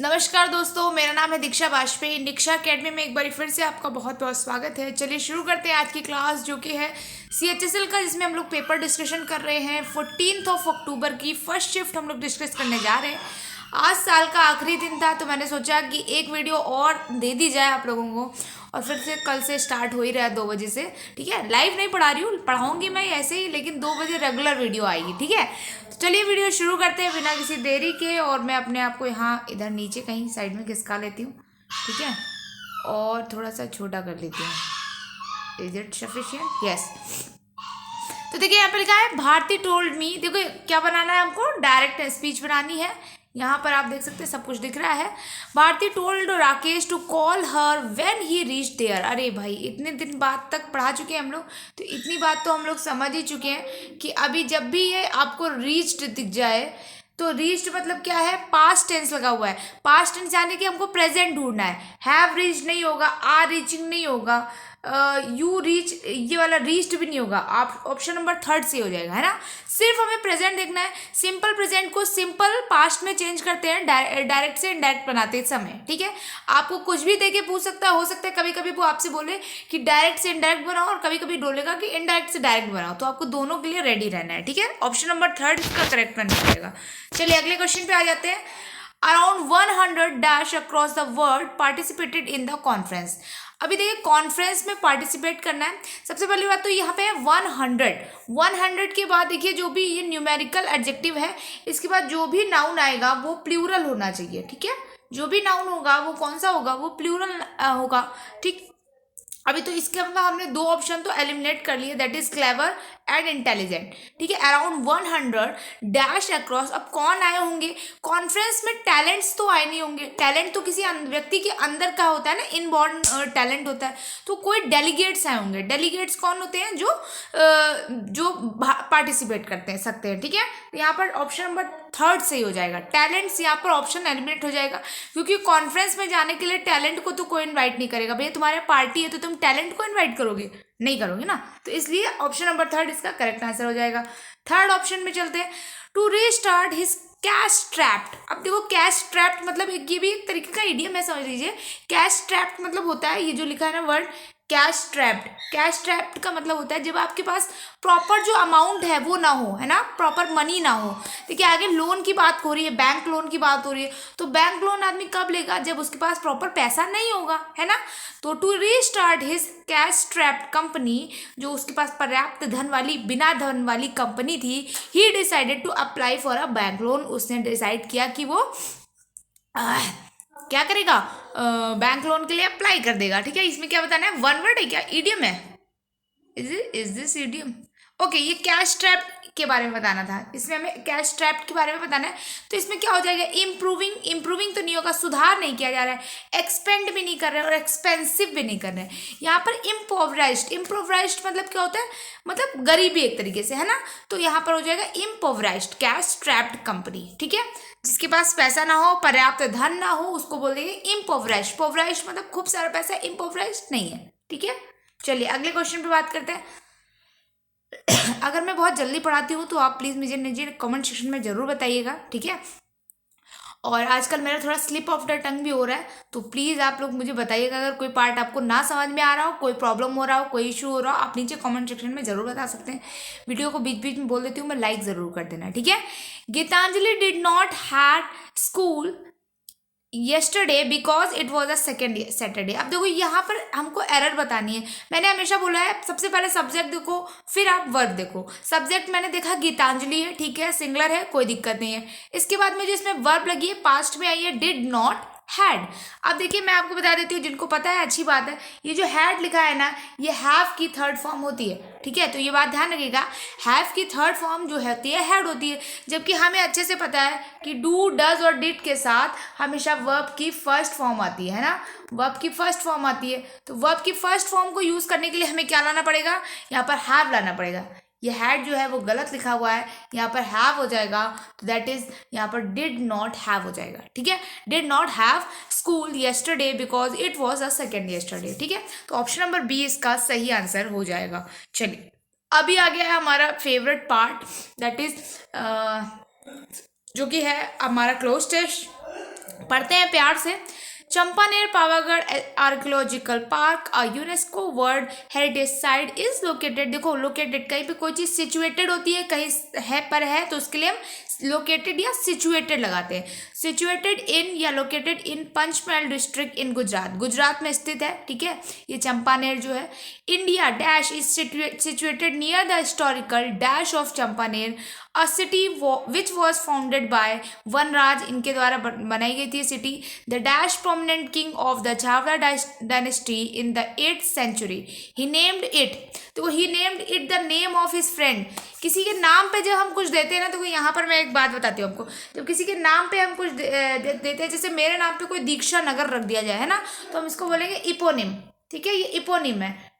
नमस्कार दोस्तों, मेरा नाम है दीक्षा वाजपेयी। दीक्षा अकेडमी में एक बार फिर से आपका बहुत बहुत स्वागत है। चलिए शुरू करते हैं आज की क्लास, जो कि है CHSL का, जिसमें हम लोग पेपर डिस्कशन कर रहे हैं। 14 अक्टूबर की फर्स्ट शिफ्ट हम लोग डिस्कस करने जा रहे हैं। आज साल का आखिरी दिन था, तो मैंने सोचा कि एक वीडियो और दे दी जाए आप लोगों को। और फिर से कल से स्टार्ट हो ही रहा है 2 बजे से, ठीक है। लाइव नहीं पढ़ा रही हूँ, पढ़ाऊँगी मैं ऐसे ही, लेकिन 2 बजे रेगुलर वीडियो आएगी, ठीक है। तो चलिए वीडियो शुरू करते हैं बिना किसी देरी के। और मैं अपने आप को यहाँ इधर नीचे कहीं साइड में खिसका लेती हूँ, ठीक है। और थोड़ा सा छोटा कर लेती हूँ। Is it sufficient? यस। तो देखिए यहाँ पे लिखा है भारती टोल्ड मी। देखो क्या बनाना है हमको, डायरेक्ट स्पीच बनानी है। यहाँ पर आप देख सकते हैं सब कुछ दिख रहा है। Bharti told Rakesh to call her when he reach there. अरे भाई, इतने दिन बाद तक पढ़ा चुके हैं हम लोग, तो इतनी बात तो हम लोग समझ ही चुके हैं कि अभी जब भी ये आपको रीच्ड दिख जाए, तो रीच्ड मतलब क्या है, पास्ट टेंस लगा हुआ है। पास्ट टेंस यानी कि हमको प्रेजेंट ढूंढना है। हैव रीच नहीं होगा, आर रीचिंग नहीं होगा, यू रीच, ये वाला रीच्ड भी नहीं होगा। आप ऑप्शन नंबर 3 से हो जाएगा, है ना। सिर्फ हमें प्रेजेंट देखना है। सिंपल प्रेजेंट को सिंपल पास्ट में चेंज करते हैं, डायरेक्ट से इनडायरेक्ट बनाते समय, ठीक है। आपको कुछ भी देके पूछ सकता है, हो सकता है कभी कभी वो आपसे बोले कि डायरेक्ट से इनडायरेक्ट बनाओ, और कभी कभी बोलेगा कि इनडायरेक्ट से डायरेक्ट बनाओ। तो आपको दोनों के लिए रेडी रहना है, ठीक है। ऑप्शन नंबर 3 इसका करेक्ट आंसर रहेगा। चलिए अगले क्वेश्चन पे आ जाते हैं। Around 100 dash across the world participated in the conference. अभी देखिए कॉन्फ्रेंस में पार्टिसिपेट करना है। सबसे पहली बात तो यहाँ पे है 100 के बाद देखिए जो भी ये न्यूमेरिकल एडजेक्टिव है, इसके बाद जो भी नाउन आएगा वो प्लूरल होना चाहिए, ठीक है। जो भी नाउन होगा वो कौन सा होगा, वो प्लूरल होगा, ठीक। अभी तो इसके अंदर हमने 2 ऑप्शन तो एलिमिनेट कर लिए, that is clever and intelligent, ठीक है। Around 100 dash across. अब कौन आए होंगे कॉन्फ्रेंस में? टैलेंट्स तो आए नहीं होंगे। टैलेंट तो किसी व्यक्ति के अंदर का होता है ना, इनबॉर्न टैलेंट होता है। तो कोई डेलीगेट्स आए होंगे। डेलीगेट्स कौन होते हैं? जो पार्टिसिपेट करते हैं, सकते हैं, ठीक है। तो यहाँ पर ऑप्शन नंबर 3 से ही हो जाएगा। टैलेंट्स यहाँ पर ऑप्शन एलिमिनेट हो जाएगा, क्योंकि कॉन्फ्रेंस में जाने के लिए टैलेंट को तो कोई इन्वाइट नहीं करेगा। भैया तुम्हारे पार्टी है तो तुम टैलेंट को इन्वाइट करोगे? नहीं करोगे ना। तो इसलिए ऑप्शन नंबर 3 इसका करेक्ट आंसर हो जाएगा। थर्ड ऑप्शन में चलते हैं। To restart his cash trapped. अब देखो कैश ट्रैप्ड मतलब ये भी एक तरीके का इडियम है, समझ लीजिए। कैश ट्रैप्ड मतलब होता है, ये जो लिखा है ना word cash trapped, cash trapped का मतलब होता है जब आपके पास प्रॉपर जो अमाउंट है वो ना हो, है ना, प्रॉपर मनी ना हो। देखिए आगे लोन की बात हो रही है, बैंक लोन की बात हो रही है। तो बैंक लोन आदमी कब लेगा? जब उसके पास प्रॉपर पैसा नहीं होगा, है ना। तो to restart his cash trapped company, जो उसके पास पर्याप्त धन वाली, बिना धन वाली कंपनी थी, he decided to apply for a bank loan. उसने डिसाइड किया कि वो क्या करेगा, बैंक लोन के लिए अप्लाई कर देगा, ठीक है। इसमें क्या बताना है, वन वर्ड है क्या, ईडियम है? Is this idiom? ओके, ये कैश ट्रैप के बारे में बताना था। इसमें हमें कैश ट्रैप के बारे में बताना है। तो इसमें क्या हो जाएगा, इम्प्रूविंग। इम्प्रूविंग तो नहीं होगा, सुधार नहीं किया जा रहा है। एक्सपेंड भी नहीं कर रहे हैं और एक्सपेंसिव भी नहीं कर रहे हैं। यहाँ पर इम्पोवराइज्ड। इम्पोवराइज्ड मतलब क्या होता है, मतलब गरीबी एक तरीके से, है ना। तो यहाँ पर हो जाएगा इम्पोवराइज्ड कैश ट्रैप्ड कंपनी, ठीक है। जिसके पास पैसा ना हो, पर्याप्त धन ना हो, उसको बोल देंगे इम्पोवराइज्ड। पोवराइज्ड मतलब खूब सारा पैसा, इम्पोवराइज्ड नहीं है, ठीक है। चलिए अगले क्वेश्चन पे बात करते हैं। अगर मैं बहुत जल्दी पढ़ाती हूँ तो आप प्लीज़ मुझे कमेंट सेक्शन में ज़रूर बताइएगा, ठीक है। और आजकल मेरा थोड़ा स्लिप ऑफ द टंग भी हो रहा है, तो प्लीज़ आप लोग मुझे बताइएगा अगर कोई पार्ट आपको ना समझ में आ रहा हो, कोई प्रॉब्लम हो रहा हो, कोई इशू हो रहा हो, आप नीचे कमेंट सेक्शन में ज़रूर बता सकते हैं। वीडियो को बीच बीच में बोल देती हूँ मैं, लाइक ज़रूर कर देना, ठीक है। Geetanjali did not had school yesterday because it was a second Saturday. अब देखो यहाँ पर हमको एरर बतानी है। मैंने हमेशा बोला है सबसे पहले सब्जेक्ट देखो, फिर आप वर्ब देखो। सब्जेक्ट मैंने देखा गीतांजलि है, ठीक है, सिंगुलर है, कोई दिक्कत नहीं है। इसके बाद में जो इसमें वर्ब लगी है पास्ट में आई है, डिड नॉट हैड। अब देखिए मैं आपको बता देती हूँ, जिनको पता है अच्छी बात है। ये जो हैड लिखा है ना, ये हैव की 3rd फॉर्म होती है, ठीक है। तो ये बात ध्यान रखिएगा, हैव की 3rd फॉर्म जो होती है हैड होती है। जबकि हमें अच्छे से पता है कि डू, डज और डिड के साथ हमेशा वर्ब की 1st फॉर्म आती है ना, वर्ब की 1st फॉर्म आती है। तो वर्ब की 1st फॉर्म को यूज करने के लिए हमें क्या लाना पड़ेगा, यहाँ पर हैव लाना पड़ेगा। ये हैड जो है वो गलत लिखा हुआ है, यहाँ पर हैव हो जाएगा। तो दैट इज यहाँ पर डिड नॉट हैव हो जाएगा, ठीक है। Did not have school yesterday because it was a second yesterday, ठीक है। तो ऑप्शन नंबर बी इसका सही आंसर हो जाएगा। चलिए अभी आ गया है हमारा फेवरेट पार्ट, दैट इज जो कि है हमारा क्लोज टेस्ट पढ़ते हैं प्यार से। Champaner Pavagadh archaeological park a UNESCO world heritage site is located. देखो लोकेटेड, कहीं पे कोई चीज़ सिचुएटेड होती है, कहीं है पर है, तो उसके लिए हम लोकेटेड या सिचुएटेड लगाते हैं। सिचुएटेड इन या located in Panchmahal district in Gujarat, Gujarat में स्थित है, ठीक है। ये चंपानेर जो है। India dash is situated near the historical dash of Champaner a city which was founded by Vanraj, इनके द्वारा बनाई गई थी city. The dash prominent king of the Jhavra dynasty in the 8th century he named it. तो he named it the name of his friend. किसी के नाम पे जब हम कुछ देते हैं ना, तो यहाँ पर मैं एक बात बताती हूँ आपको, जब किसी के नाम पे हम कुछ देते हैं, जैसे मेरे नाम पे कोई दीक्षा नगर रख दिया जाए, है ना, तो हम इसको बोलेंगे इपोनिम, ठीक है, ये इपोनिम है,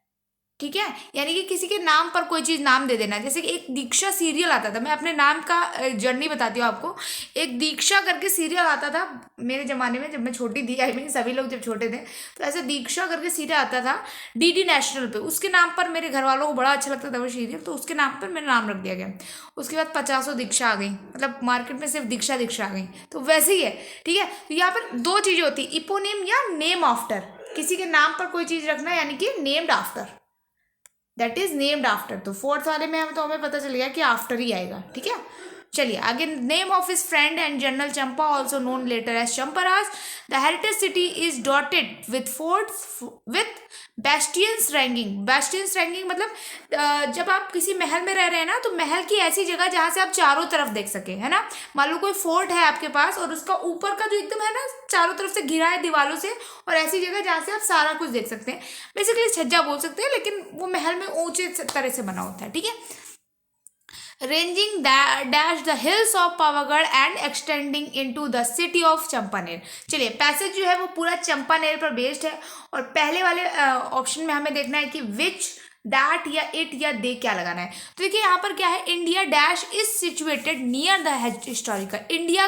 ठीक है। यानी कि किसी के नाम पर कोई चीज़ नाम दे देना। जैसे कि एक दीक्षा सीरियल आता था, मैं अपने नाम का जर्नी बताती हूँ आपको। एक दीक्षा करके सीरियल आता था मेरे ज़माने में, जब मैं छोटी थी, आई मीन सभी लोग जब छोटे थे, तो ऐसे दीक्षा करके सीरियल आता था डीडी नेशनल पे। उसके नाम पर मेरे घर वालों को बड़ा अच्छा लगता था वो सीरियल, तो उसके नाम पर मेरा नाम रख दिया गया। उसके बाद 50 दीक्षा आ गई, मतलब मार्केट में सिर्फ दीक्षा दीक्षा आ गई, तो वैसे ही है, ठीक है। तो यहाँ पर दो चीज़ें होती, इपोनिम या नेम आफ्टर। किसी के नाम पर कोई चीज़ रखना यानी कि named after, that is named after. तो फोर्थ वाले में हमें पता चल गया कि आफ्टर ही आएगा, ठीक है। चलिए आगे, name of his friend and general Champa also known later as Champaraj. The heritage city is dotted with forts with bastions ranking. Bastions ranking मतलब जब आप किसी महल में रह रहे हैं ना, तो महल की ऐसी जगह जहाँ से आप चारों तरफ देख सके, है ना। मान लो कोई फोर्ट है आपके पास और उसका ऊपर का जो एकदम है ना, चारों तरफ से घिरा है दीवारों से, और ऐसी जगह जहाँ से आप सारा कुछ देख सकते हैं। बेसिकली छज्जा बोल सकते हैं, लेकिन वो महल में ऊंचे तरह से बना होता है, ठीक है। Ranging dash the hills of Pavagadh and extending into the city of Champaner. चलिए पैसेज जो है वो पूरा चंपानेर पर बेस्ड है, और पहले वाले ऑप्शन में हमें देखना है कि विच, दैट या इट या दे क्या लगाना है। तो देखिए यहाँ पर क्या है, India dash is situated near the historical, India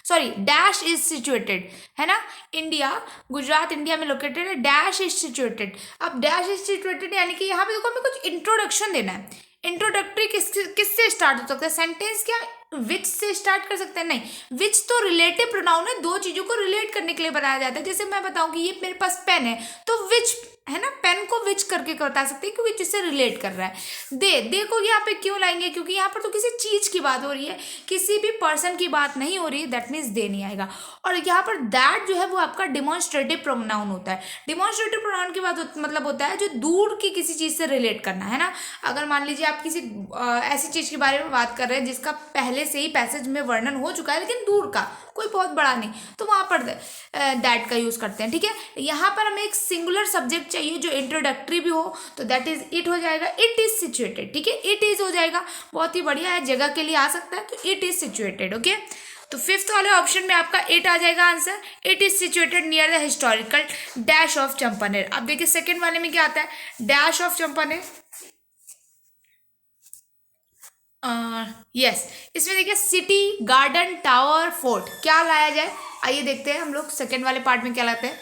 sorry dash is situated, है ना। इंडिया, गुजरात इंडिया में लोकेटेड है, डैश इज सिचुएटेड। अब डैश इज सिचुएटेड यानी कि यहाँ पे देखो हमें कुछ इंट्रोडक्शन देना है। इंट्रोडक्टरी किससे स्टार्ट हो सकता है, सेंटेंस क्या विच से स्टार्ट कर सकते हैं, नहीं, विच तो रिलेटिव प्रोनाउन है, दो चीजों को रिलेट करने के लिए बनाया जाता है। जैसे मैं बताऊं कि ये मेरे पास पेन है, तो विच, है ना, पेन को विच करके बता सकते हैं, क्योंकि जिससे रिलेट कर रहा है। दे को यहाँ पे क्यों लाएंगे, क्योंकि यहाँ पर तो किसी चीज की बात हो रही है, किसी भी पर्सन की बात नहीं हो रही है, दैट मीन्स दे नहीं आएगा। और यहाँ पर दैट जो है वो आपका डिमॉन्स्ट्रेटिव प्रोनाउन होता है। डिमॉन्स्ट्रेटिव प्रोनाउन की बात मतलब होता है जो दूर की किसी चीज से रिलेट करना, है ना। अगर मान लीजिए आप किसी ऐसी चीज के बारे में बात कर रहे हैं जिसका पहले से ही पैसेज में वर्णन हो चुका है, लेकिन दूर का, कोई बहुत बड़ा नहीं, तो वहां पर दैट का यूज करते हैं, ठीक है। यहाँ पर हमें एक सिंगुलर सब्जेक्ट चाहिए जो इंट्रोडक्टरी भी हो, तो दैट इज इट हो जाएगा, इट इज सिचुएटेड, ठीक है, इट इज हो जाएगा, बहुत ही बढ़िया है, जगह के लिए आ सकता है, तो इट इज सिचुएटेड, ओके। तो फिफ्थ वाले ऑप्शन में आपका इट आ जाएगा answer, it is situated near the historical dash of Champaner. अब देखिए सेकेंड वाले में क्या आता है, डैश ऑफ चंपानेर, यस इसमें देखिए सिटी, गार्डन, टावर, फोर्ट, क्या लाया जाए, आइए देखते हैं हम लोग सेकेंड वाले पार्ट में क्या लाते हैं।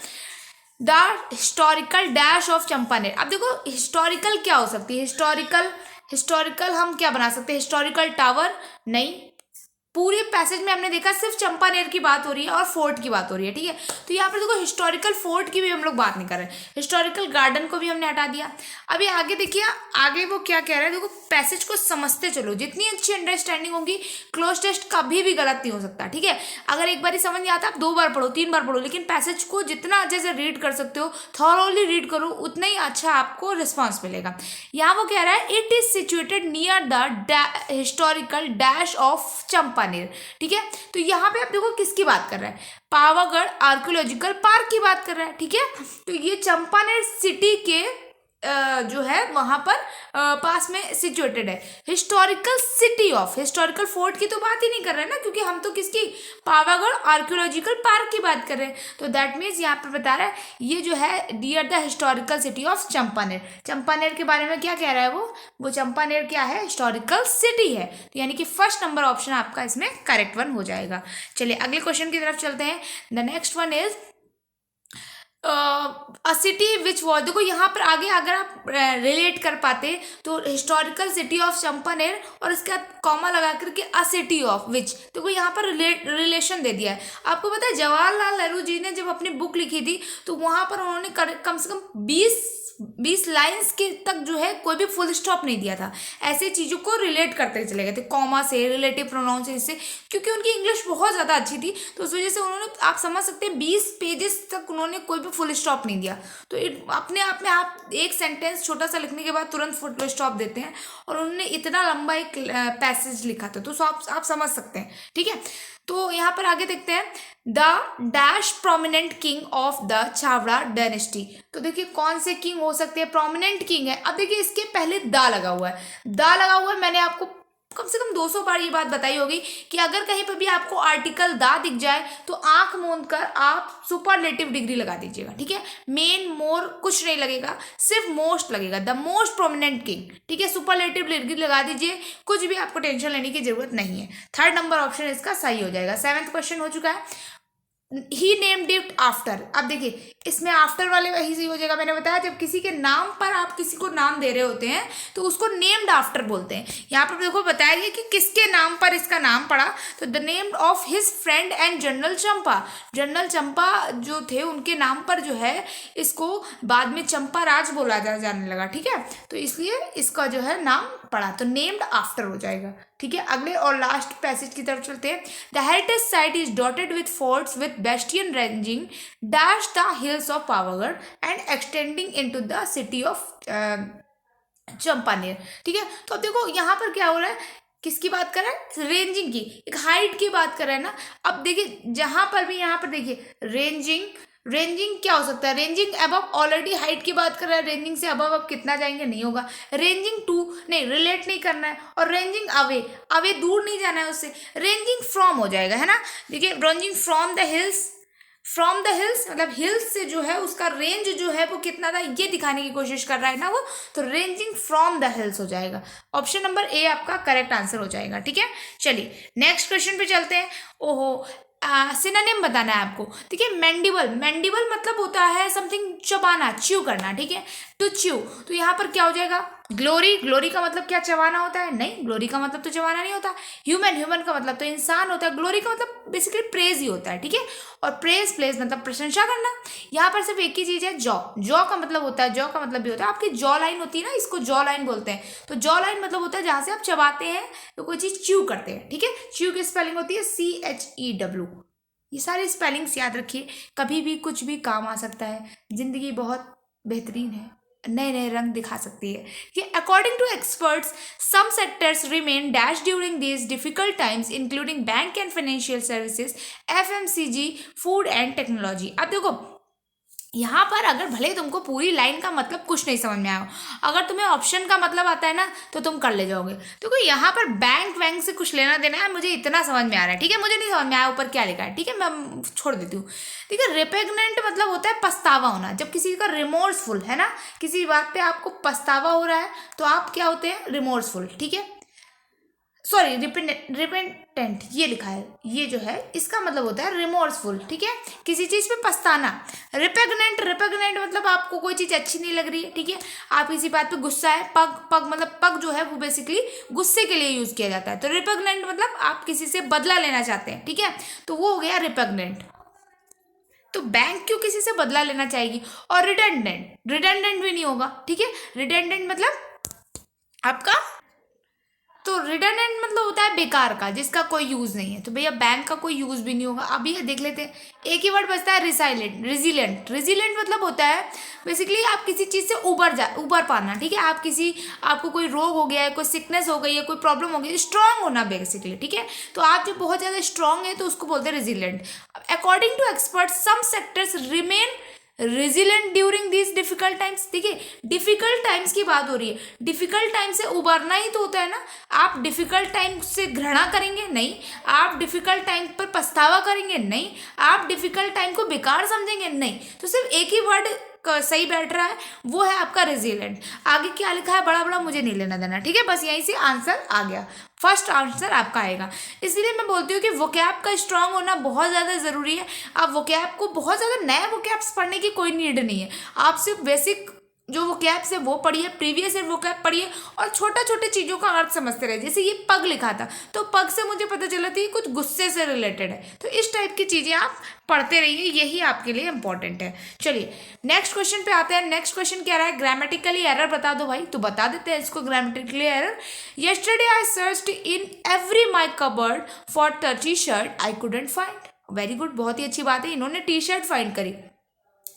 The historical dash of Champaner. अब देखो हिस्टोरिकल क्या हो सकती है, हिस्टोरिकल हम क्या बना सकते हैं, हिस्टोरिकल टावर नहीं, पूरे पैसेज में हमने देखा सिर्फ चंपानेर की बात हो रही है और फोर्ट की बात हो रही है, ठीक है। तो यहाँ पर देखो हिस्टोरिकल फोर्ट की भी हम लोग बात नहीं कर रहे, हिस्टोरिकल गार्डन को भी हमने हटा दिया। अभी आगे देखिए, आगे वो क्या कह रहा है, देखो पैसेज को समझते चलो, जितनी अच्छी अंडरस्टैंडिंग होगी क्लोज टेस्ट कभी भी गलत नहीं हो सकता, ठीक है। अगर एक बार ही समझ नहीं आता आप 2 बार पढ़ो, 3 बार पढ़ो, लेकिन पैसेज को जितना अच्छे से रीड कर सकते हो, थॉरोली रीड करो, उतना ही अच्छा आपको रिस्पॉन्स मिलेगा। यहाँ वो कह रहा है it is situated near the historical dash of Champaner, ठीक है। तो यहाँ पे आप देखो किसकी बात कर रहा है, पावागढ़ आर्कियोलॉजिकल पार्क की बात कर रहा है, ठीक है। तो ये चंपानेर सिटी के जो है वहां पर पास में सिचुएटेड है। Historical city of, historical fort की तो बात ही नहीं कर रहे हैं ना, क्योंकि हम तो किसकी, पावागढ़ आर्कियोलॉजिकल पार्क की बात कर रहे हैं। तो दैट मीन्स यहाँ पर बता रहा है ये जो है dear the historical city of Champaner. Champaner के बारे में क्या कह रहा है वो चंपानेर क्या है, हिस्टोरिकल सिटी है। तो यानी कि फर्स्ट नंबर ऑप्शन आपका इसमें करेक्ट वन हो जाएगा। चलिए अगले क्वेश्चन की तरफ चलते हैं। The next one is a city which was, देखो यहाँ पर आगे अगर आप रिलेट कर पाते तो हिस्टोरिकल सिटी ऑफ चंपानेर और इसके बाद कॉमा लगा करके अ सिटी ऑफ विच, देखो यहाँ पर रिलेशन दे दिया है। आपको पता है जवाहरलाल नेहरू जी ने जब अपनी बुक लिखी थी तो वहाँ पर उन्होंने कम से कम 20 लाइंस के तक जो है कोई भी फुल स्टॉप नहीं दिया था, ऐसे चीज़ों को रिलेट करते चले गए थे कॉमा से, रिलेटिव प्रोनाउन से, क्योंकि उनकी इंग्लिश बहुत ज़्यादा अच्छी थी तो उस वजह से उन्होंने, आप समझ सकते हैं 20 पेजेस तक उन्होंने कोई भी फुल स्टॉप नहीं दिया। तो अपने आप में आप एक सेंटेंस छोटा सा लिखने के बाद तुरंत फुल स्टॉप देते हैं और उन्होंने इतना लंबा एक पैसेज लिखा था, तो आप समझ सकते हैं, ठीक है। तो यहाँ पर आगे देखते हैं the dash prominent king of the Chhawra dynasty. तो देखिए कौन से किंग हो सकते हैं, प्रोमिनेंट किंग है। अब देखिए इसके पहले दा लगा हुआ है, दा लगा हुआ है, मैंने आपको कम से कम 200 बार ये बात बताई होगी कि अगर कहीं पर भी आपको आर्टिकल दा दिख जाए तो आंख मूंद कर आप सुपरलेटिव डिग्री लगा दीजिएगा, ठीक है। मेन मोर कुछ नहीं लगेगा, सिर्फ मोस्ट लगेगा, द मोस्ट प्रोमिनेंट किंग, ठीक है। सुपरलेटिव डिग्री लगा दीजिए, कुछ भी आपको टेंशन लेने की जरूरत नहीं है। थर्ड नंबर ऑप्शन इसका सही हो जाएगा। 7th क्वेश्चन हो चुका है, ही नेम्ड इट आफ्टर। अब देखिए इसमें आफ्टर वाले वही सही हो जाएगा, मैंने बताया जब किसी के नाम पर आप किसी को नाम दे रहे होते हैं तो उसको नेम्ड आफ्टर बोलते हैं। यहाँ पर देखो बताया गया कि किसके नाम पर इसका नाम पड़ा, तो the name of his friend and general Champa, general Champa जो थे उनके नाम पर जो है इसको बाद में चंपा राज बोला जाने लगा, ठीक है। तो इसलिए इसका जो है नाम पड़ा, तो नेम्ड आफ्टर हो जाएगा, ठीक है। अगले और लास्ट पैसेज की तरफ चलते हैं। The heritage site is dotted with forts with bastion ranging dash the hills of Pavagadh and extending into the city of Champaner, ठीक है। तो अब देखो यहाँ पर क्या हो रहा है, किसकी बात कर रहा है, रेंजिंग की, एक हाइट की बात कर रहा है ना। अब देखिए जहां पर भी, यहाँ पर देखिए रेंजिंग क्या हो सकता है, रेंजिंग अबव, ऑलरेडी हाइट की बात कर रहा है, रेंजिंग से अबव अब कितना जाएंगे नहीं होगा, रेंजिंग टू नहीं, रिलेट नहीं करना है, और रेंजिंग अवे दूर नहीं जाना है उससे, रेंजिंग फ्रॉम हो जाएगा, है ना। देखिए रेंजिंग फ्रॉम द हिल्स मतलब हिल्स से जो है उसका रेंज जो है वो कितना था ये दिखाने की कोशिश कर रहा है ना वो, तो रेंजिंग फ्रॉम द हिल्स हो जाएगा। ऑप्शन नंबर ए आपका करेक्ट आंसर हो जाएगा, ठीक है। चलिए नेक्स्ट क्वेश्चन पे चलते हैं। ओहो, सिनोनिम बताना है आपको, ठीक है। मैंडिबल मतलब होता है समथिंग चबाना, च्यू करना, ठीक है, टू च्यू। तो यहाँ पर क्या हो जाएगा, ग्लोरी का मतलब क्या चबाना होता है, नहीं, ग्लोरी का मतलब तो चबाना नहीं होता। ह्यूमन का मतलब तो इंसान होता है, ग्लोरी का मतलब बेसिकली प्रेज ही होता है, ठीक है। और प्लेज मतलब प्रशंसा करना। यहाँ पर सिर्फ एक ही चीज है, जॉ का मतलब होता है, जॉ का मतलब भी होता है आपकी जॉ लाइन होती है ना, इसको जॉ लाइन बोलते हैं। तो जॉ लाइन मतलब होता है जहां से आप चबाते हैं तो कोई चीज च्यू करते हैं, ठीक है। च्यू की स्पेलिंग होती है CHEW। ये सारे स्पेलिंग्स याद रखिए, कभी भी कुछ भी काम आ सकता है, जिंदगी बहुत बेहतरीन है, नए नए रंग दिखा सकती है। कि according to experts some sectors remain dash during these difficult times including bank and financial services, FMCG, food and technology. अब देखो यहाँ पर अगर भले तुमको पूरी लाइन का मतलब कुछ नहीं समझ में आया, अगर तुम्हें ऑप्शन का मतलब आता है ना तो तुम कर ले जाओगे। तो कोई यहाँ पर बैंक से कुछ लेना देना है, मुझे इतना समझ में आ रहा है, ठीक है। मुझे नहीं समझ में आया ऊपर क्या लिखा है, ठीक है, मैं छोड़ देती हूँ, ठीक है। रिपेग्नेंट मतलब होता है पछतावा होना, जब किसी का रिमोर्सफुल है ना, किसी बात पे आपको पछतावा हो रहा है तो आप क्या होते हैं, रिमोर्सफुल, ठीक है। सॉरी, रिपेंटेंट ये लिखा है, ये जो है इसका मतलब होता है रिमोर्सफुल, ठीक है, किसी चीज पे पछताना। रिपेग्नेंट मतलब आपको कोई चीज अच्छी नहीं लग रही है, ठीक है, आप किसी बात पे गुस्सा है, पग मतलब पग जो है वो बेसिकली गुस्से के लिए यूज किया जाता है। तो रिपेग्नेंट मतलब आप किसी से बदला लेना चाहते हैं, ठीक है, तो वो हो गया रिपेग्नेंट। तो बैंक क्यों किसी से बदला लेना चाहेगी। और रिडेंडेंट भी नहीं होगा, ठीक है। रिडेंडेंट मतलब आपका, तो रिडंडेंट मतलब होता है बेकार का, जिसका कोई यूज नहीं है। तो भैया बैंक का कोई यूज भी नहीं होगा। अभी देख लेते हैं, एक ही वर्ड बचता है रिजिलेंट मतलब होता है बेसिकली आप किसी चीज से उबर पाना, ठीक है। आपको कोई रोग हो गया है, कोई सिकनेस हो गई है, कोई प्रॉब्लम हो गई है, स्ट्रांग होना बेसिकली, ठीक है। तो आप जब बहुत ज्यादा स्ट्रांग है तो उसको बोलते हैं resilient. According to expert some sectors remain resilient during this difficult times. देखिए डिफिकल्ट टाइम्स की बात हो रही है, डिफिकल्ट टाइम से उबरना ही तो होता है ना। आप डिफिकल्ट टाइम से घृणा करेंगे नहीं, आप डिफिकल्ट टाइम पर पछतावा करेंगे नहीं, आप डिफिकल्ट टाइम को बेकार समझेंगे नहीं। तो सिर्फ एक ही वर्ड सही बैठ रहा है, वो है आपका रेजिलिएंट। आगे क्या लिखा है बड़ा बड़ा मुझे नहीं लेना देना, ठीक है, बस यहीं से आंसर आ गया, फर्स्ट आंसर आपका आएगा। इसलिए मैं बोलती हूँ कि वोकैब का स्ट्रांग होना बहुत ज़्यादा ज़रूरी है। आप वोकैब को बहुत ज़्यादा नए वोकैब्स पढ़ने की कोई नीड नहीं है, आप सिर्फ बेसिक जो वोकैब्स है वो पढ़िए, प्रीवियस ईयर वोकैब पढ़िए और छोटा छोटे चीज़ों का अर्थ समझते रहिए। जैसे ये पग लिखा था तो पग से मुझे पता चला था ये कुछ गुस्से से रिलेटेड है, तो इस टाइप की चीज़ें आप पढ़ते रहिए, यही आपके लिए इंपॉर्टेंट है। चलिए नेक्स्ट क्वेश्चन पे आते हैं। नेक्स्ट क्वेश्चन क्या रहा है, ग्रामेटिकली एरर बता दो भाई, तो बता देते हैं इसको। Grammatically error, yesterday I searched in every my cupboard for the T shirt I couldn't find. Very good, बहुत ही अच्छी बात है, इन्होंने टी शर्ट फाइंड करी।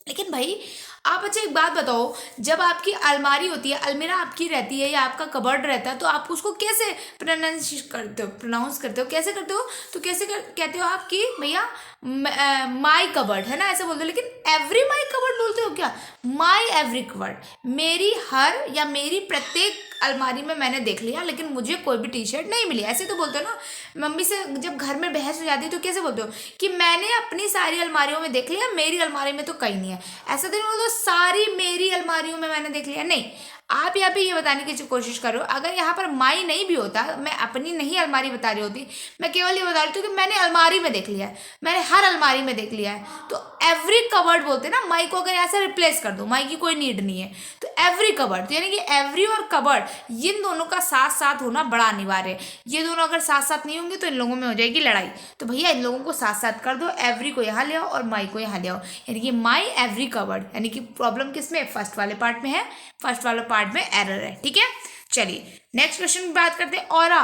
लेकिन भाई आप अच्छा एक बात बताओ, जब आपकी अलमारी होती है, अलमीरा आपकी रहती है या आपका कबर्ड रहता है, तो आप उसको कैसे प्रोनाउंस करते हो, कैसे करते हो, तो कैसे कहते हो आप कि भैया माई कबर्ड है ना, ऐसे बोलते हो। लेकिन एवरी माई कबर्ड बोलते हो क्या, माई एवरी कबर्ड, मेरी हर या मेरी प्रत्येक अलमारी में मैंने देख लिया लेकिन मुझे कोई भी टी शर्ट नहीं मिली, ऐसे तो बोलते हो ना। मम्मी से जब घर में बहस हो जाती है तो कैसे बोलते हो कि मैंने अपनी सारी अलमारियों में देख लिया, मेरी अलमारी में तो कहीं नहीं है, ऐसा तो नहीं बोलते सारी मेरी अलमारियों में मैंने देख लिया, नहीं। आप यहाँ पे ये बताने की कोशिश करो, अगर यहाँ पर माई नहीं भी होता, मैं अपनी नहीं अलमारी बता रही होती, मैं केवल ये बता रही हूँ कि मैंने अलमारी में देख लिया है, मैंने हर अलमारी में देख लिया है, तो एवरी कबर्ड बोलते हैं ना। माई को अगर यहाँ से रिप्लेस कर दो, माई की कोई नीड नहीं है, तो एवरी कबर्ड, यानी कि एवरी और कबर्ड इन दोनों का साथ साथ होना बड़ा अनिवार्य है। ये दोनों अगर साथ साथ नहीं होंगे तो इन लोगों में हो जाएगी लड़ाई, तो भैया इन लोगों को साथ साथ कर दो, एवरी को यहाँ ले आओ और माई को यहाँ ले आओ, यानी कि माई एवरी कबर्ड, यानी कि प्रॉब्लम किसमें, फर्स्ट वाले पार्ट में है, फर्स्ट वाले पार्ट में एरर है, ठीक है। चलिए नेक्स्ट क्वेश्चन की बात करते हैं। ऑरा,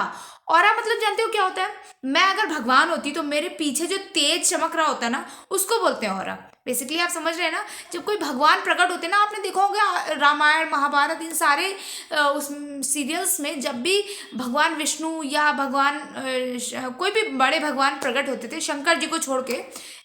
ऑरा मतलब जानते हो क्या होता है, मैं अगर भगवान होती तो मेरे पीछे जो तेज चमक रहा होता है ना, उसको बोलते हैं ऑरा। बेसिकली आप समझ रहे हैं ना, जब कोई भगवान प्रकट होते हैं ना, आपने देखा होगा रामायण महाभारत इन सारे उस सीरियल्स में, जब भी भगवान विष्णु या भगवान कोई भी बड़े भगवान प्रकट होते थे, शंकर जी को छोड़ के,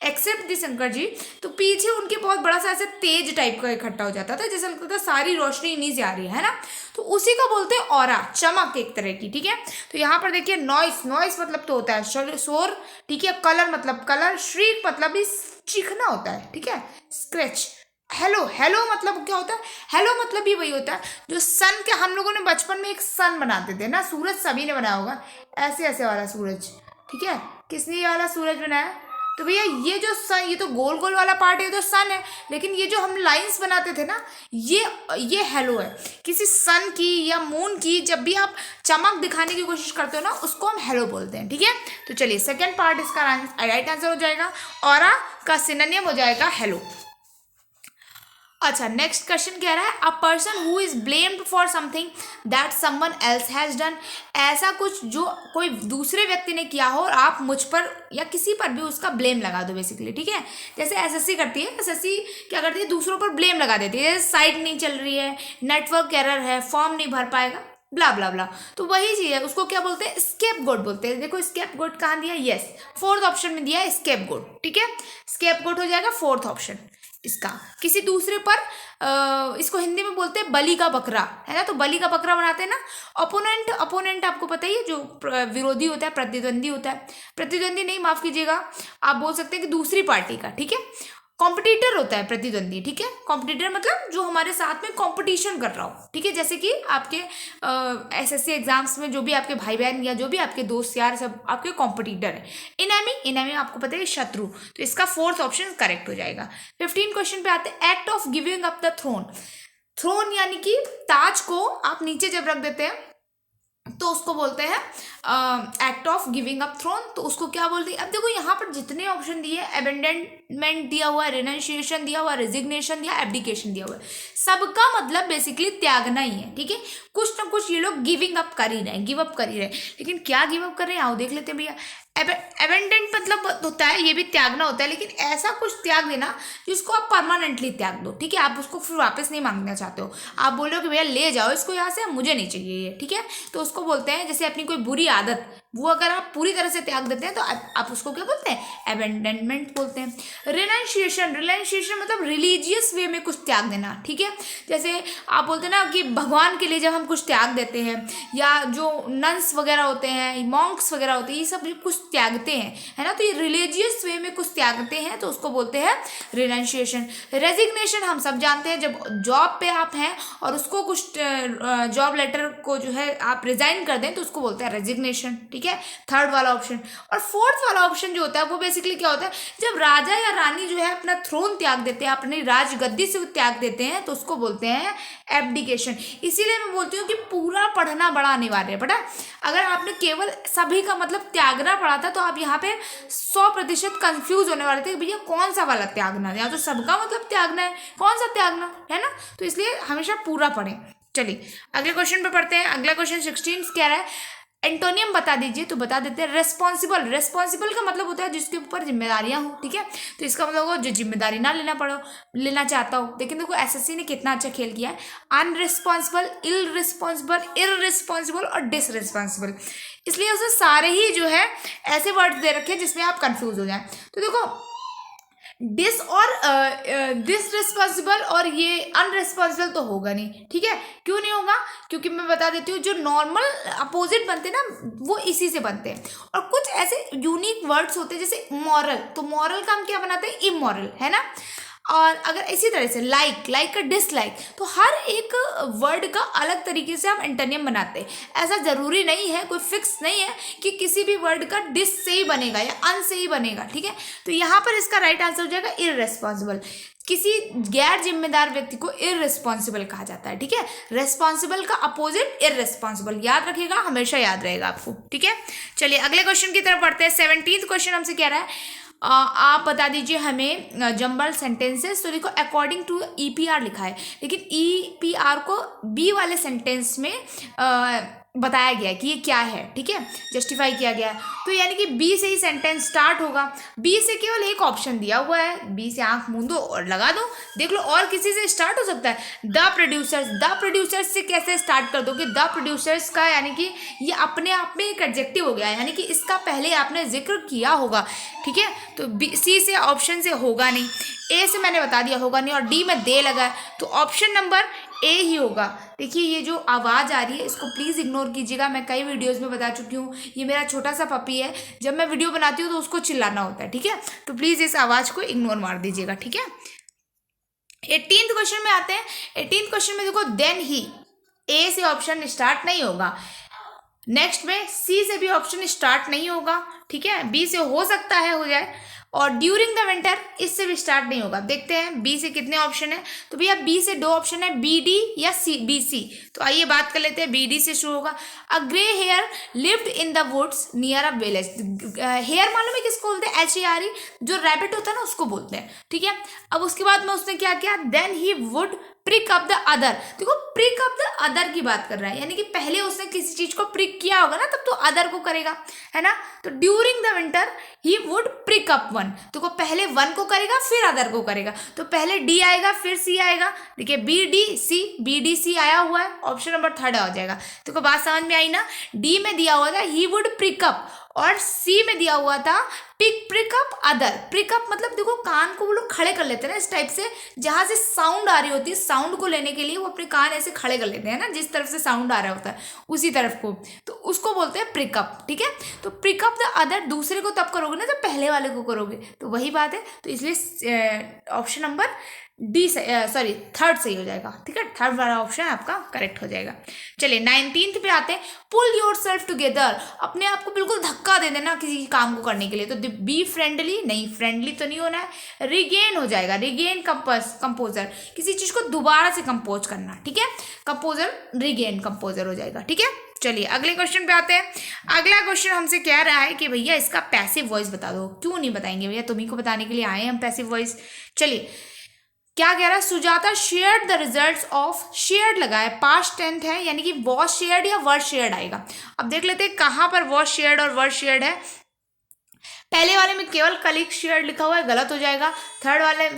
एक्सेप्ट दी शंकर जी, तो पीछे उनके बहुत बड़ा सा ऐसे तेज टाइप का इकट्ठा हो जाता था, जैसे लगता था सारी रोशनी इन्हीं से आ रही है ना, तो उसी का बोलते हैं ऑरा, चमक एक तरह की, ठीक है। तो यहाँ पर देखिए नॉइस, नॉइस मतलब तो होता है शोर, ठीक है। कलर मतलब कलर, श्रीक मतलब भी चीखना होता है, ठीक है। स्क्रैच, हेलो, हेलो मतलब क्या होता है, हेलो मतलब भी वही होता है जो सन के, हम लोगों ने बचपन में एक सन बनाते थे ना, सूरज सभी ने बनाया होगा, ऐसे ऐसे वाला सूरज, ठीक है। किसने ये वाला सूरज बनाया, तो भैया ये जो सन, ये तो गोल गोल वाला पार्ट है, ये तो सन है, लेकिन ये जो हम लाइंस बनाते थे ना, ये हेलो है। किसी सन की या मून की जब भी आप चमक दिखाने की कोशिश करते हो ना, उसको हम हेलो बोलते हैं, ठीक है। तो चलिए सेकंड पार्ट इसका राइट आंसर हो जाएगा, ऑरा का सिनोनिम हो जाएगा हेलो। अच्छा नेक्स्ट क्वेश्चन कह रहा है, a person who is blamed for something that someone else has done, ऐसा कुछ जो कोई दूसरे व्यक्ति ने किया हो और आप मुझ पर या किसी पर भी उसका ब्लेम लगा दो, बेसिकली, ठीक है। जैसे एसएससी करती है, एसएससी क्या करती है, दूसरों पर ब्लेम लगा देती है, साइट नहीं चल रही है, नेटवर्क एरर है, फॉर्म नहीं भर पाएगा, ब्ला ब्ला ब्ला, तो वही चीज़ है, उसको क्या बोलते हैं, स्केप गोट बोलते हैं। देखो स्केप गोट कहाँ दिया, यस फोर्थ ऑप्शन में दिया है स्केप गोट, ठीक है। स्केप गोट हो जाएगा फोर्थ ऑप्शन इसका, किसी दूसरे पर इसको हिंदी में बोलते हैं बलि का बकरा, है ना, तो बलि का बकरा बनाते हैं ना। अपोनेंट, अपोनेंट आपको पता ही है, जो विरोधी होता है, प्रतिद्वंदी होता है, प्रतिद्वंदी नहीं, माफ कीजिएगा, आप बोल सकते हैं कि दूसरी पार्टी का, ठीक है। कॉम्पिटिटर होता है प्रतिद्वंदी, ठीक है। कॉम्पिटिटर मतलब जो हमारे साथ में कंपटीशन कर रहा हो, ठीक है। जैसे कि आपके एसएससी एग्जाम्स में जो भी आपके भाई बहन या जो भी आपके दोस्त यार सब आपके कॉम्पिटिटर है। इनेमी, इनेमी आपको पता है शत्रु, तो इसका फोर्थ ऑप्शन करेक्ट हो जाएगा। 15 क्वेश्चन पे आते हैं, act of giving up the throne, throne यानी कि ताज को आप नीचे जब रख देते हैं तो उसको बोलते हैं act of giving up throne, तो उसको क्या बोलते हैं। अब देखो यहाँ पर जितने ऑप्शन दिए, अबेंडनमेंट दिया हुआ है, रिनाउंसिएशन दिया हुआ है, रेजिग्नेशन दिया, एब्डिकेशन दिया हुआ है, सबका मतलब बेसिकली त्यागना ही है, ठीक है। कुछ ना कुछ ये लोग गिविंग अप कर ही रहे हैं, गिव अप कर ही रहे हैं, लेकिन क्या गिव अप कर रहे हैं आओ देख लेते हैं भैया। एबेंडेंट मतलब होता है, ये भी त्यागना होता है, लेकिन ऐसा कुछ त्याग देना जिसको आप परमानेंटली त्याग दो, ठीक है। आप उसको फिर वापस नहीं मांगना चाहते हो, आप बोलो कि भैया ले जाओ इसको यहाँ से, मुझे नहीं चाहिए ये, ठीक है। तो उसको बोलते हैं, जैसे अपनी कोई बुरी आदत, वो अगर आप पूरी तरह से त्याग देते हैं तो आप उसको क्या बोलते हैं, अबेंडनमेंट बोलते हैं। रिनाउंसिएशन, रिनाउंसिएशन मतलब रिलीजियस वे में कुछ त्याग देना, ठीक है। जैसे आप बोलते हैं ना कि भगवान के लिए जब हम कुछ त्याग देते हैं, या जो नन्स वगैरह होते हैं, मॉन्क्स वगैरह होते हैं, ये सब कुछ त्यागते हैं, है ना, तो ये रिलीजियस वे में कुछ त्यागते हैं तो उसको बोलते हैं रिनाउंसिएशन। रेजिग्नेशन हम सब जानते हैं, जब जॉब पे आप हैं और उसको कुछ जॉब लेटर को जो है आप रिजाइन कर दें तो उसको बोलते हैं रेजिग्नेशन, ठीक है, थर्ड वाला ऑप्शन। और फोर्थ वाला ऑप्शन जो होता है वो बेसिकली क्या होता है, जब राजा या रानी जो है अपना थ्रोन त्याग देते हैं, अपनी राजगद्दी से त्याग देते हैं तो उसको बोलते हैं एब्डिकेशन। इसीलिए मैं बोलती हूँ कि पूरा पढ़ना बड़ा अनिवार्य है। पता, अगर आपने केवल सभी का मतलब त्यागना पढ़ा था तो आप यहाँ पे 100% कंफ्यूज होने वाले थे कि भैया कौन सा वाला त्यागना है, या तो सबका मतलब त्यागना है, कौन सा त्यागना है ना, तो इसलिए हमेशा पूरा पढ़ें। चलिए अगले क्वेश्चन पे पढ़ते हैं। अगला क्वेश्चन 16 कह रहा है एंटोनियम बता दीजिए, तो बता देते हैं रेस्पॉन्सिबल। रेस्पॉन्सिबल का मतलब होता है जिसके ऊपर जिम्मेदारियां हो, ठीक है, तो इसका मतलब होगा जो जिम्मेदारी ना लेना चाहता हो। लेकिन देखो एसएससी ने कितना अच्छा खेल किया है, अनरिस्पॉन्सिबल, इलरिस्पॉन्सिबल, इररिस्पॉन्सिबल और डिसरिस्पॉन्सिबल, इसलिए उसे सारे ही जो है ऐसे वर्ड्स दे रखे हैं जिसमें आप कंफ्यूज हो जाए। तो देखो डिस और डिसरिस्पॉन्सिबल और ये अनरिस्पॉन्सिबल तो होगा नहीं, ठीक है, क्यों नहीं होगा, क्योंकि मैं बता देती हूँ जो नॉर्मल अपोजिट बनते हैं ना वो इसी से बनते हैं। और कुछ ऐसे यूनिक वर्ड्स होते हैं जैसे मॉरल, तो मॉरल का हम क्या बनाते हैं, इमोरल, है ना। और अगर इसी तरह से लाइक का डिसलाइक, तो हर एक वर्ड का अलग तरीके से हम एंटोनियम बनाते हैं। ऐसा जरूरी नहीं है, कोई फिक्स नहीं है कि किसी भी वर्ड का डिस से ही बनेगा या अन से ही बनेगा, ठीक है। तो यहाँ पर इसका राइट आंसर हो जाएगा इररेस्पॉन्सिबल। किसी गैर जिम्मेदार व्यक्ति को इररिस्पॉन्सिबल कहा जाता है, ठीक है। रेस्पॉन्सिबल का अपोजिट इररिस्पॉन्सिबल, याद रखिएगा, हमेशा याद रहेगा आपको, ठीक है। चलिए अगले क्वेश्चन की तरफ बढ़ते हैं। 17th क्वेश्चन हमसे कह रहा है आप बता दीजिए हमें जंबल सेंटेंसेस। तो देखो अकॉर्डिंग टू ईपीआर लिखा है, लेकिन ईपीआर को बी वाले सेंटेंस में बताया गया है कि ये क्या है, ठीक है, जस्टिफाई किया गया है। तो यानी कि बी से ही सेंटेंस स्टार्ट होगा। बी से केवल एक ऑप्शन दिया हुआ है, बी से आंख मूंदो और लगा दो, देख लो और किसी से स्टार्ट हो सकता है। द प्रोड्यूसर्स, द प्रोड्यूसर्स से कैसे स्टार्ट कर दोगे, द प्रोड्यूसर्स का यानी कि ये अपने आप में एक एडजेक्टिव हो गया, यानी कि इसका पहले आपने जिक्र किया होगा, ठीक है। तो बी सी से ऑप्शन से होगा नहीं, ए से मैंने बता दिया होगा नहीं, और डी में दे लगा है तो ऑप्शन नंबर ए ही होगा। देखिए ये जो आवाज़ आ रही है इसको प्लीज़ इग्नोर कीजिएगा, मैं कई वीडियोस में बता चुकी हूँ, ये मेरा छोटा सा पपी है, जब मैं वीडियो बनाती हूँ तो उसको चिल्लाना होता है, ठीक है, तो प्लीज़ इस आवाज़ को इग्नोर मार दीजिएगा, ठीक है। 18th क्वेश्चन में आते हैं। 18th क्वेश्चन में देखो देन ही, ए से ऑप्शन स्टार्ट नहीं होगा, नेक्स्ट में सी से भी ऑप्शन स्टार्ट नहीं होगा, ठीक है, बी से हो सकता है हो जाए, और ड्यूरिंग द विंटर इससे भी स्टार्ट नहीं होगा। देखते हैं बी से कितने ऑप्शन है, तो भैया बी से 2 ऑप्शन है, बी डी या सी बी सी। तो आइए बात कर लेते हैं, बी डी से शुरू होगा। A grey hare lived in the woods near a village. Hare मालूम है किसको बोलते हैं, HARE, जो रैबिट होता है ना उसको बोलते हैं, ठीक है। अब उसके बाद में उसने क्या किया, then he would prick up the other. देखो प्रिक अप द अदर की बात कर रहा है, यानी कि पहले उसने किसी चीज को प्रिक किया होगा ना तब तो अदर को करेगा, है ना। तो during the winter he would prick up one, तो को पहले वन को करेगा फिर अदर को करेगा, तो पहले डी आएगा फिर सी आएगा। देखिए B D C, B D C आया हुआ है, ऑप्शन नंबर 3 हो जाएगा। तो को बात समझ में आई ना, डी में दिया हुआ था ही वुड प्रिक अप, और सी में दिया हुआ था prick up other. Prick up मतलब देखो कान को वो लोग खड़े कर लेते हैं ना इस टाइप से, जहां से साउंड आ रही होती है, साउंड को लेने के लिए वो अपने कान ऐसे खड़े कर लेते हैं ना, जिस तरफ से साउंड आ रहा होता है उसी तरफ को, तो उसको बोलते हैं प्रिक अप, ठीक है। तो प्रिक अप द अदर दूसरे को तब करोगे ना जब पहले वाले को करोगे, तो वही बात है। तो इसलिए option number D sorry 3rd सही हो जाएगा, ठीक है, 3rd वाला ऑप्शन आपका करेक्ट हो जाएगा। चलिए 19th पे आते हैं। पुल योर सेल्फ टुगेदर, अपने आप को बिल्कुल धक्का दे देना किसी काम को करने के लिए। तो बी फ्रेंडली, नहीं फ्रेंडली तो नहीं होना है, रिगेन हो जाएगा, रिगेन कंपोजर, किसी चीज को दोबारा से कंपोज करना, ठीक है, कंपोजर रिगेन कंपोजर हो जाएगा, ठीक है। चलिए अगले क्वेश्चन पे आते हैं। अगला क्वेश्चन हमसे कह रहा है कि भैया इसका पैसिव वॉइस बता दो। क्यों नहीं बताएंगे भैया, तुम्ही को बताने के लिए आए हैं हम पैसिव वॉइस। चलिए क्या कह रहा है, Sujata shared the results of, shared लगा है, पास्ट टेंस है, यानी कि वॉज शेयर्ड या वर शेयर्ड आएगा। अब देख लेते हैं कहाँ पर वॉज शेयर्ड और वर शेयर्ड है। पहले वाले में केवल कलीग शेयर्ड लिखा हुआ है, गलत हो जाएगा।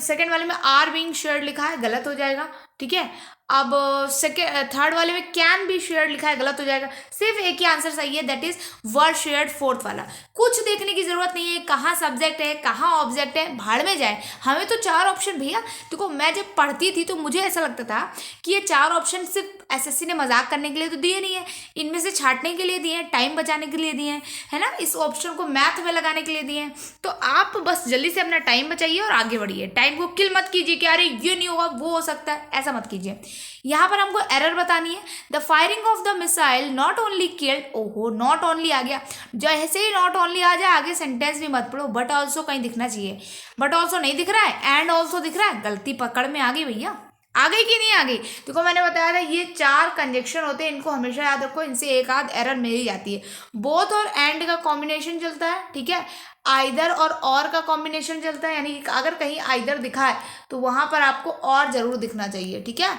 सेकंड वाले में आर बीइंग शेयर्ड लिखा है, गलत हो जाएगा, ठीक है। अब सेकेंड थर्ड वाले में कैन बी शेयर्ड लिखा है, गलत हो जाएगा। सिर्फ एक ही आंसर सही है, that is were shared. Fourth वाला कुछ देखने की जरूरत नहीं है, कहाँ सब्जेक्ट है कहाँ ऑब्जेक्ट है, भाड़ में जाए। हमें तो चार ऑप्शन भैया, देखो मैं जब पढ़ती थी तो मुझे ऐसा लगता था कि ये चार ऑप्शन सिर्फ एसएससी ने मजाक करने के लिए तो दिए नहीं है, इनमें से छांटने के लिए दिए हैं, टाइम बचाने के लिए दिए हैं, है ना, इस ऑप्शन को मैथ में लगाने के लिए दिए हैं। तो आप बस जल्दी से अपना टाइम बचाइए और आगे बढ़िए। टाइम को किल मत कीजिए कि अरे ये नहीं होगा वो हो सकता है, ऐसा मत कीजिए। यहाँ पर हमको एरर बतानी है। The firing of the missile not only killed, ओहो नॉट ओनली आ गया, जैसे ही नॉट ओनली आ जाए आगे सेंटेंस भी मत पढ़ो, बट ऑल्सो कहीं दिखना चाहिए। बट ऑल्सो नहीं दिख रहा है, एंड ऑल्सो दिख रहा है, गलती पकड़ में आ गई भैया। आ गई कि नहीं आ गई? देखो मैंने बताया था ये चार कंजक्शन होते हैं, इनको हमेशा याद रखो, इनसे एक आध एरर मिल ही जाती है। बोथ और एंड का कॉम्बिनेशन चलता है, ठीक है। आइदर और का कॉम्बिनेशन चलता है, यानी कि अगर कहीं आइदर दिखा है तो वहां पर आपको और जरूर दिखना चाहिए, ठीक है।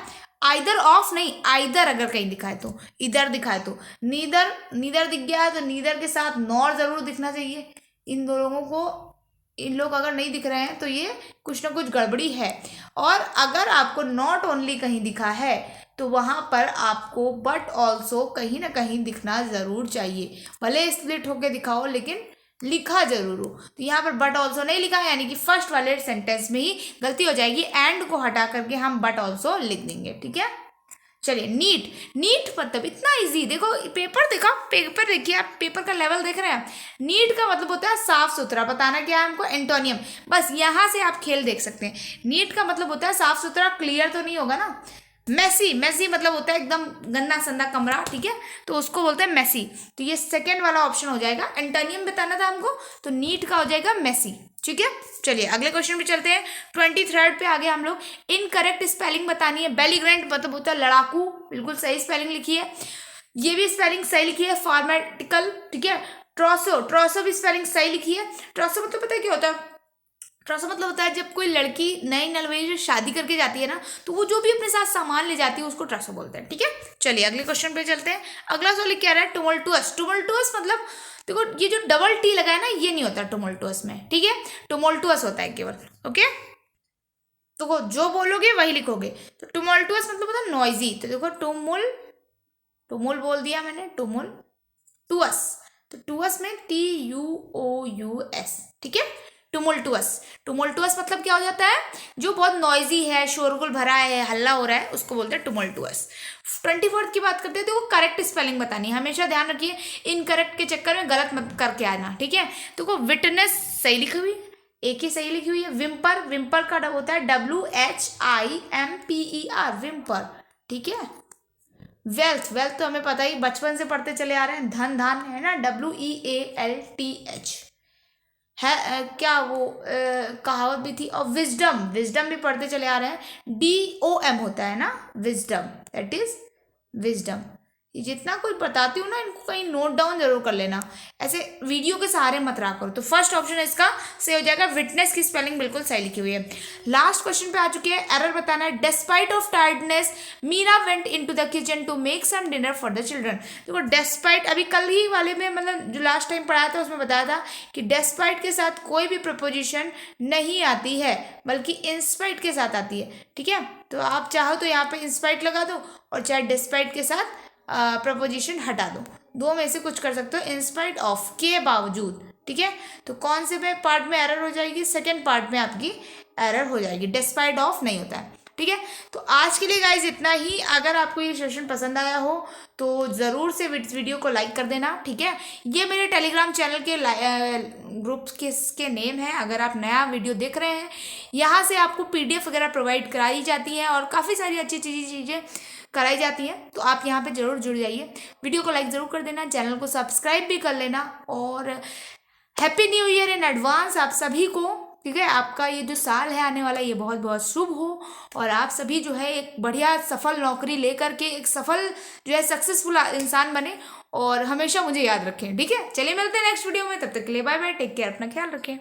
आइदर ऑफ नहीं, आइदर अगर कहीं दिखा है तो, इधर दिखा है तो, नीदर नीदर दिख गया है तो नीदर के साथ नॉर जरूर दिखना चाहिए। इन दो लोगों को, इन लोग अगर नहीं दिख रहे हैं तो ये कुछ ना कुछ गड़बड़ी है। और अगर आपको नॉट ओनली कहीं दिखा है तो वहां पर आपको बट ऑल्सो कहीं ना कहीं दिखना जरूर चाहिए, भले स्प्लिट होके दिखाओ लेकिन लिखा जरूर हो। तो यहाँ पर बट ऑल्सो नहीं लिखा है, यानी कि फर्स्ट वाले सेंटेंस में ही गलती हो जाएगी, एंड को हटा करके हम बट ऑल्सो लिख देंगे, ठीक है। चलिए नीट, नीट मतलब इतना इजी, देखो पेपर देखा, पेपर देखिए आप, पेपर का लेवल देख रहे हैं। नीट का मतलब होता है साफ सुथरा, बताना क्या है हमको, एंटोनियम। बस यहाँ से आप खेल देख सकते हैं। नीट का मतलब होता है साफ सुथरा, क्लियर तो नहीं होगा ना। मैसी, मैसी मतलब होता है एकदम गंदा संदा कमरा, ठीक है, तो उसको बोलते हैं मैसी। तो ये सेकेंड वाला ऑप्शन हो जाएगा, एंटोनियम बताना था हमको, तो नीट का हो जाएगा मैसी, ठीक है। चलिए अगले क्वेश्चन पे चलते हैं। 23 पे आगे हम लोग इनकरेक्ट स्पेलिंग बतानी है। बेलीग्रेंट मतलब होता है लड़ाकू, बिल्कुल सही स्पेलिंग लिखी है, ये भी स्पेलिंग सही लिखी है। फॉर्मेटिकल, ठीक है। ट्रोसो, ट्रोसो भी स्पेलिंग सही लिखी है। ट्रोसो मतलब पता है क्या होता है? ट्रोसो मतलब होता है जब कोई लड़की नई नलवई से शादी करके जाती है ना, तो वो जो भी अपने साथ सामान ले जाती है उसको ट्रोसो बोलते हैं, ठीक है। चलिए अगले क्वेश्चन पे चलते हैं। अगला सवाल क्या रहा है, टुमल्टुअस। टुमल्टुअस मतलब देखो ये जो डबल टी लगा है ना, ये नहीं होता टुमल्टुअस में, ठीक है, टुमल्टुअस होता है केवल, ओके। तो जो बोलोगे वही लिखोगे। तो टुमल्टुअस मतलब होता है नॉइजी, तो देखो टुमुल, टुमुल बोल दिया मैंने, टुमुल टुअस, तो टुअस में TUOUS, ठीक है। टुमुल्टुअस, टुमुल्टुअस मतलब क्या हो जाता है, जो बहुत नॉइजी है, शोरगुल भरा है, हल्ला हो रहा है, उसको बोलते हैं टुमुल्टुअस। 24 की बात करते हैं, तो वो करेक्ट स्पेलिंग बतानी है, हमेशा ध्यान रखिए, इनकरेक्ट के चक्कर में गलत मत करके आना, ठीक है। तो वो विटनेस सही लिखी हुई, एक ही सही लिखी हुई है। विम्पर, विम्पर का होता है WHIMPER, विम्पर, ठीक है। वेल्थ, वेल्थ तो हमें पता ही, बचपन से पढ़ते चले आ रहे हैं। धन, धान है ना, WEALTH है, क्या वो कहावत भी थी। और विजडम, विजडम भी पढ़ते चले आ रहे हैं, DOM होता है ना, विजडम, दैट इज विजडम। ये जितना कुछ बताती हूँ ना, इनको कहीं नोट डाउन जरूर कर लेना, ऐसे वीडियो के सहारे मत रहा करो। तो फर्स्ट ऑप्शन इसका सही हो जाएगा, विटनेस की स्पेलिंग बिल्कुल सही लिखी हुई है। लास्ट क्वेश्चन पे आ चुके हैं, एरर बताना है। Despite of tiredness Meena went into the kitchen to make some dinner for the children. देखो डेस्पाइट, अभी कल ही वाले में मतलब जो लास्ट टाइम पढ़ाया था उसमें बताया था कि डेस्पाइट के साथ कोई भी प्रपोजिशन नहीं आती है, बल्कि इंस्पाइट के साथ आती है, ठीक है। तो आप चाहो तो यहाँ पे इंस्पाइट लगा दो, और चाहे डेस्पाइट के साथ प्रपोजिशन हटा दो, दो में से कुछ कर सकते हो, इंस्पाइट ऑफ, के बावजूद, ठीक है। तो कौन से में पार्ट में एरर हो जाएगी, सेकेंड पार्ट में आपकी एरर हो जाएगी, डेस्पाइट ऑफ नहीं होता है, ठीक है। तो आज के लिए गाइज इतना ही। अगर आपको ये सेशन पसंद आया हो तो ज़रूर से वीडियो को लाइक कर देना, ठीक है। ये मेरे टेलीग्राम चैनल के ग्रुप के नेम है, अगर आप नया वीडियो देख रहे हैं, यहाँ से आपको PDF वगैरह प्रोवाइड कराई जाती है और काफ़ी सारी अच्छी चीज़ें कराई जाती हैं, तो आप यहाँ पे ज़रूर जुड़ जाइए। वीडियो को लाइक ज़रूर कर देना, चैनल को सब्सक्राइब भी कर लेना, और happy new year in advance आप सभी को, ठीक है। आपका ये जो साल है आने वाला, ये बहुत बहुत शुभ हो, और आप सभी जो है एक बढ़िया सफल नौकरी लेकर के एक सफल जो है सक्सेसफुल इंसान बने, और हमेशा मुझे याद रखें, ठीक है। चलिए मिलते हैं नेक्स्ट वीडियो में, तब तक के लिए बाय बाय, टेक केयर, अपना ख्याल रखें।